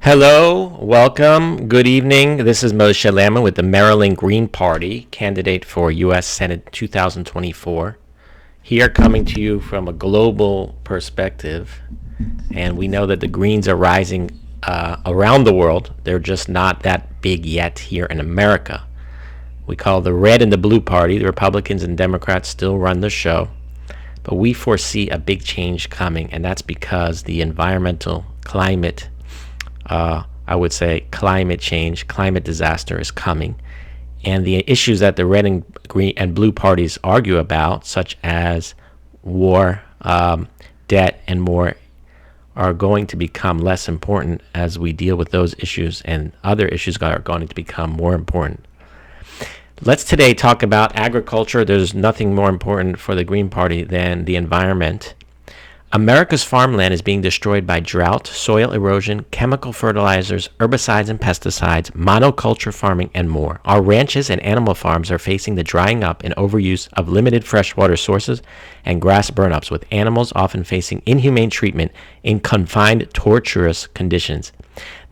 Hello, welcome, good evening. This is Moshe Lama with the Maryland Green Party, candidate for U.S. Senate 2024. Here coming to you from a global perspective, and we know that the Greens are rising around the world. They're just not that big yet here in America. We call the Red and the Blue Party. The Republicans and Democrats still run the show, but we foresee a big change coming, and that's because the environmental climate I would say climate change, climate disaster is coming. And the issues that the red and green and blue parties argue about, such as war, debt, and more, are going to become less important as we deal with those issues, and other issues are going to become more important. Let's today talk about agriculture. There's nothing more important for the Green Party than the environment. America's farmland is being destroyed by drought, soil erosion, chemical fertilizers, herbicides and pesticides, monoculture farming, and more. Our ranches and animal farms are facing the drying up and overuse of limited freshwater sources and grass burnups, with animals often facing inhumane treatment in confined, torturous conditions.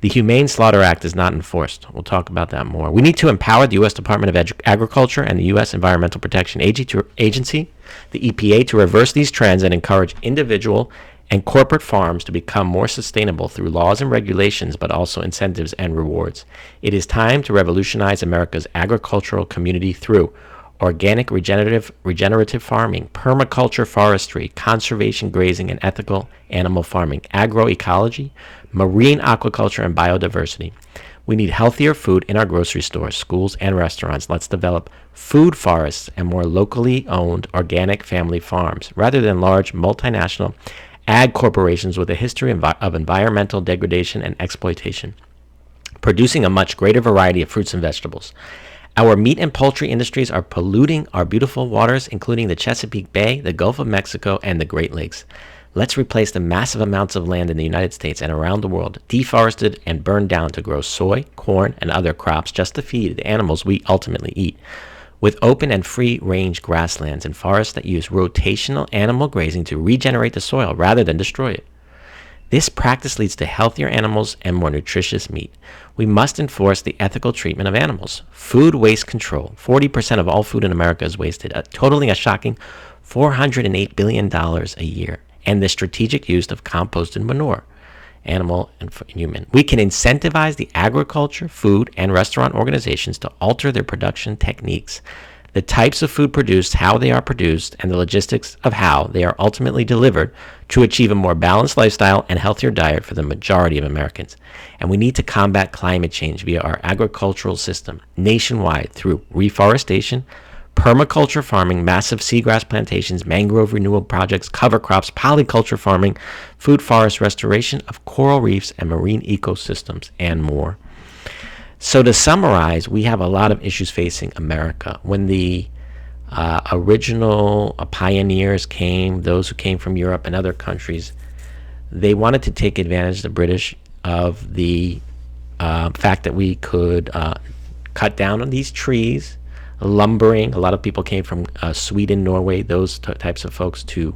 The Humane Slaughter Act is not enforced. We'll talk about that more. We need to empower the U.S. Department of Agriculture and the U.S. Environmental Protection Agency, the EPA, to reverse these trends and encourage individual and corporate farms to become more sustainable through laws and regulations, but also incentives and rewards. It is time to revolutionize America's agricultural community through organic regenerative farming, permaculture, forestry, conservation, grazing, and ethical animal farming, agroecology, marine aquaculture, and biodiversity. We need healthier food in our grocery stores, schools, and restaurants. Let's develop food forests and more locally owned organic family farms, rather than large multinational ag corporations with a history of environmental degradation and exploitation, producing a much greater variety of fruits and vegetables. Our meat and poultry industries are polluting our beautiful waters, including the Chesapeake Bay, the Gulf of Mexico, and the Great Lakes. Let's replace the massive amounts of land in the United States and around the world, deforested and burned down to grow soy, corn, and other crops just to feed the animals we ultimately eat, with open and free-range grasslands and forests that use rotational animal grazing to regenerate the soil rather than destroy it. This practice leads to healthier animals and more nutritious meat. We must enforce the ethical treatment of animals. Food waste control. 40% of all food in America is wasted, totaling a shocking $408 billion a year. And the strategic use of composted manure, animal and human. We can incentivize the agriculture, food, and restaurant organizations to alter their production techniques, the types of food produced, how they are produced, and the logistics of how they are ultimately delivered to achieve a more balanced lifestyle and healthier diet for the majority of Americans. And we need to combat climate change via our agricultural system nationwide through reforestation, permaculture farming, massive seagrass plantations, mangrove renewal projects, cover crops, polyculture farming, food forest restoration of coral reefs and marine ecosystems, and more. So to summarize, we have a lot of issues facing America. When the original pioneers came, those who came from Europe and other countries, they wanted to take advantage, the British, of the fact that we could cut down on these trees, lumbering. A lot of people came from Sweden, Norway, those types of folks, to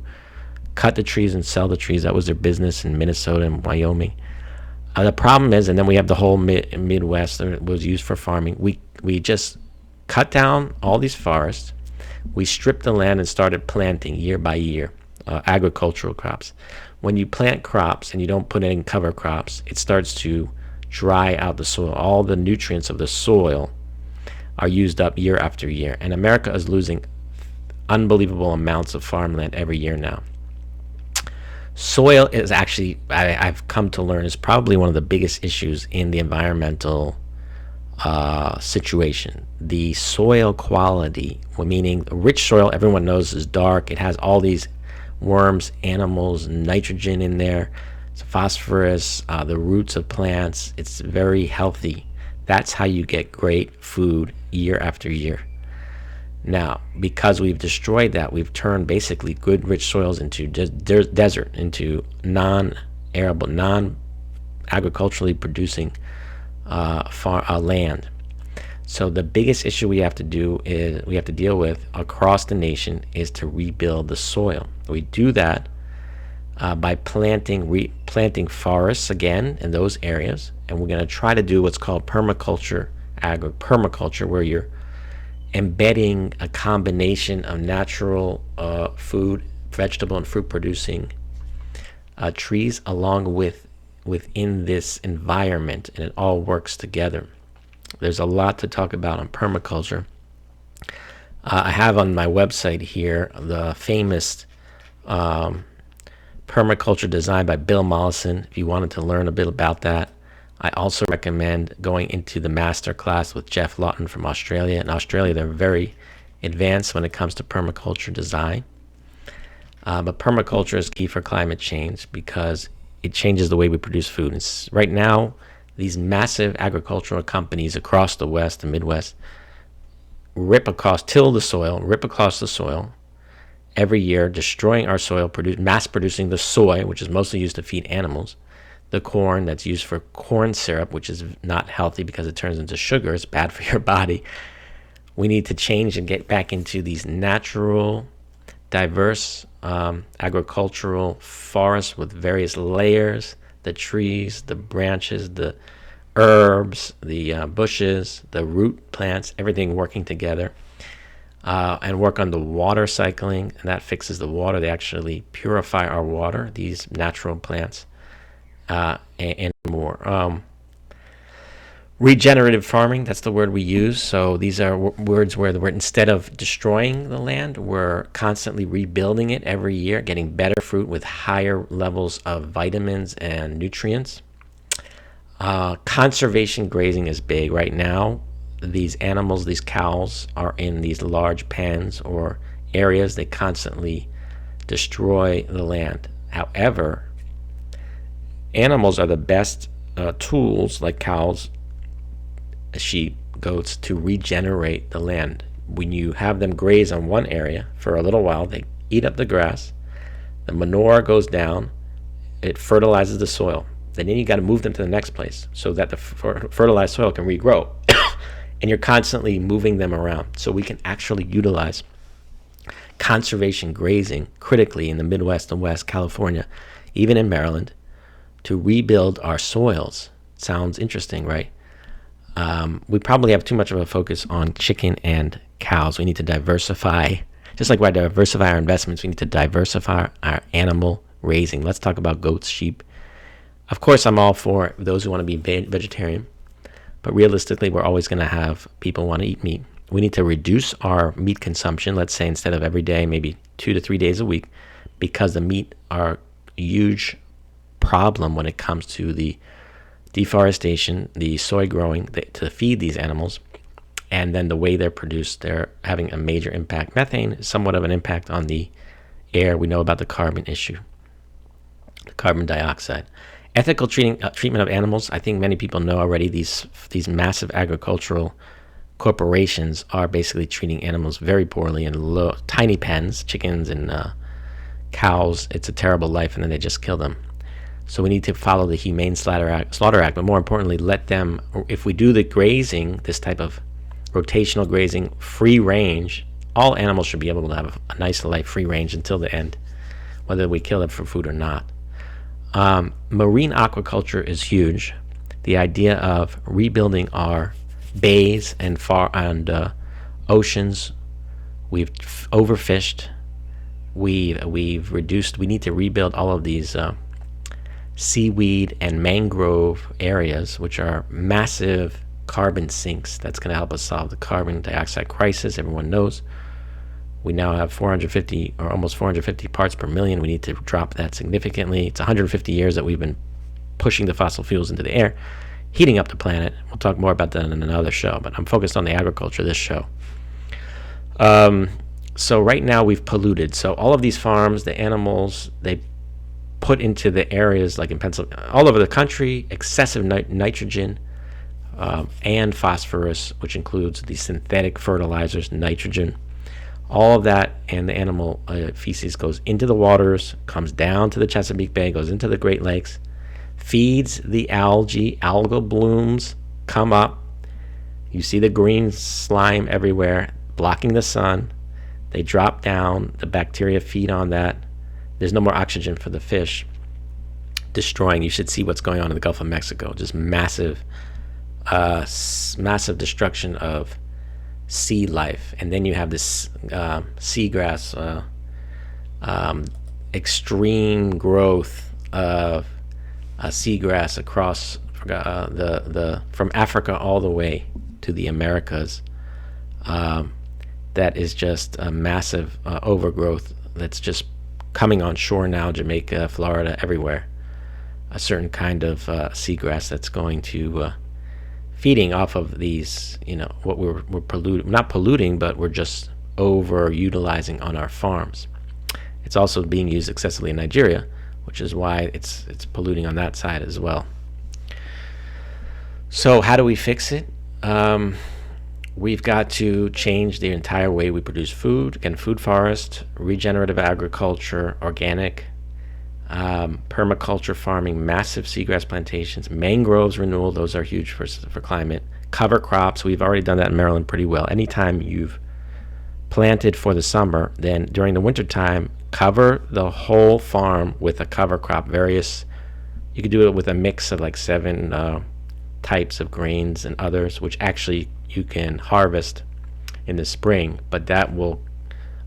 cut the trees and sell the trees. That was their business in Minnesota and Wyoming. The problem is, and then we have the whole Midwest that was used for farming. We just cut down all these forests. We stripped the land and started planting year by year agricultural crops. When you plant crops and you don't put in cover crops, it starts to dry out the soil. All the nutrients of the soil are used up year after year, and America is losing unbelievable amounts of farmland every year now. Soil is actually, I've come to learn, is probably one of the biggest issues in the environmental situation. The soil quality, meaning rich soil, everyone knows, is dark. It has all these worms, animals, nitrogen in there, phosphorus, the roots of plants. It's very healthy. That's how you get great food year after year. Now, because we've destroyed that, we've turned basically good, rich soils into desert, into non-arable, non-agriculturally producing land. So the biggest issue we have to deal with across the nation is to rebuild the soil. We do that by replanting forests again in those areas. And we're going to try to do what's called permaculture, agropermaculture, where you're embedding a combination of natural food, vegetable, and fruit producing trees along within this environment, and it all works together. There's a lot to talk about on permaculture. I have on my website here the famous permaculture design by Bill Mollison, if you wanted to learn a bit about that. I also recommend going into the master class with Jeff Lawton from Australia. In Australia, they're very advanced when it comes to permaculture design. But permaculture is key for climate change because it changes the way we produce food. Right now, these massive agricultural companies across the West and Midwest till the soil, rip across the soil every year, destroying our soil, mass producing the soy, which is mostly used to feed animals, the corn that's used for corn syrup, which is not healthy because it turns into sugar. It's bad for your body. We need to change and get back into these natural, diverse agricultural forests with various layers, the trees, the branches, the herbs, the bushes, the root plants, everything working together, and work on the water cycling, and that fixes the water. They actually purify our water, these natural plants, and more. Regenerative farming, that's the word we use. So these are words where instead of destroying the land, we're constantly rebuilding it every year, getting better fruit with higher levels of vitamins and nutrients. Conservation grazing is big right now. These animals, these cows, are in these large pens or areas. They constantly destroy the land. However, animals are the best tools, like cows, sheep, goats, to regenerate the land. When you have them graze on one area for a little while, they eat up the grass, the manure goes down, it fertilizes the soil. Then you got to move them to the next place so that the fertilized soil can regrow. And you're constantly moving them around. So we can actually utilize conservation grazing critically in the Midwest and West, California, even in Maryland, to rebuild our soils. Sounds interesting, right? We probably have too much of a focus on chicken and cows. We need to diversify. Just like we diversify our investments, we need to diversify our animal raising. Let's talk about goats, sheep. Of course, I'm all for those who want to be vegetarian, but realistically, we're always going to have people who want to eat meat. We need to reduce our meat consumption, let's say instead of every day, maybe 2 to 3 days a week, because the meat are a huge problem when it comes to the deforestation, the soy growing to feed these animals, and then the way they're produced. They're having a major impact. Methane is somewhat of an impact on the air. We know about the carbon issue, the carbon dioxide. Ethical treatment of animals. I think many people know already these massive agricultural corporations are basically treating animals very poorly in tiny pens, chickens and cows. It's a terrible life, and then they just kill them. So we need to follow the Humane Slaughter Act, but more importantly, let them, if we do the grazing, this type of rotational grazing, free range, all animals should be able to have a nice life, free range until the end, whether we kill them for food or not. Marine aquaculture is huge. The idea of rebuilding our bays and oceans. We've overfished. We've reduced. We need to rebuild all of these seaweed and mangrove areas, which are massive carbon sinks. That's going to help us solve the carbon dioxide crisis. Everyone knows we now have 450 or almost 450 parts per million. We need to drop that significantly. It's 150 years that we've been pushing the fossil fuels into the air, heating up the planet. We'll talk more about that in another show, but I'm focused on the agriculture this show. So right now we've polluted. So all of these farms, the animals, they put into the areas like in Pennsylvania, all over the country, excessive nitrogen and phosphorus, which includes the synthetic fertilizers, nitrogen. All of that and the animal feces goes into the waters, comes down to the Chesapeake Bay, goes into the Great Lakes, feeds the algae. Algal blooms come up. You see the green slime everywhere, blocking the sun. They drop down. The bacteria feed on that. there's no more oxygen for the fish, destroying. You should see what's going on in the Gulf of Mexico. Just massive, massive destruction of sea life. And then you have this seagrass, extreme growth of seagrass across the from Africa all the way to the Americas. That is just a massive overgrowth that's just coming on shore now. Jamaica, Florida, everywhere. A certain kind of seagrass that's going to feeding off of these, what we're polluting, not polluting, but we're just overutilizing on our farms. It's also being used excessively in Nigeria, which is why it's polluting on that side as well. So how do we fix it? We've got to change the entire way we produce food. Again, food forest, regenerative agriculture, organic, permaculture farming, massive seagrass plantations, mangroves renewal. Those are huge for climate. Cover crops. We've already done that in Maryland pretty well. Anytime you've planted for the summer, then during the winter time, cover the whole farm with a cover crop. You could do it with a mix of like 7 types of grains and others, which actually you can harvest in the spring, but that will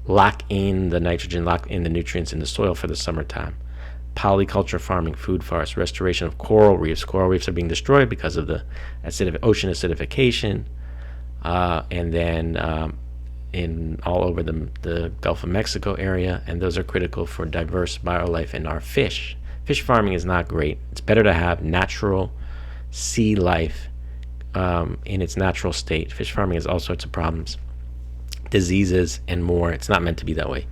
lock in the nitrogen, lock in the nutrients in the soil for the summertime. Polyculture farming, food forest, restoration of coral reefs. Coral reefs are being destroyed because of the ocean acidification, and then in all over the Gulf of Mexico area, and those are critical for diverse biolife in our fish. Fish farming is not great. It's better to have natural sea life in its natural state. Fish farming has all sorts of problems, diseases, and more. It's not meant to be that way.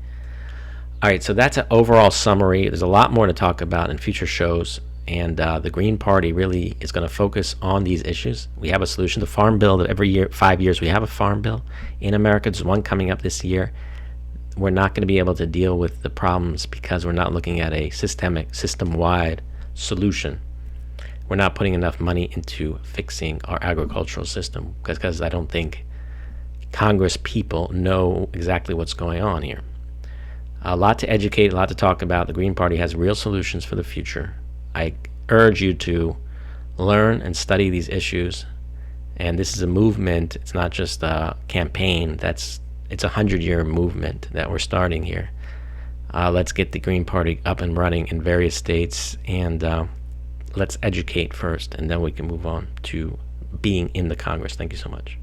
All right, so that's an overall summary. There's a lot more to talk about in future shows, and the Green Party really is going to focus on these issues. We have a solution. The Farm Bill, every year, 5 years, we have a Farm Bill. In America, there's one coming up this year. We're not going to be able to deal with the problems because we're not looking at a system-wide solution. We're not putting enough money into fixing our agricultural system because I don't think Congress people know exactly what's going on here. A lot to educate, a lot to talk about. The Green Party has real solutions for the future. I urge you to learn and study these issues. And this is a movement. It's not just a campaign. It's a 100-year movement that we're starting here. Let's get the Green Party up and running in various states, and let's educate first, and then we can move on to being in the Congress. Thank you so much.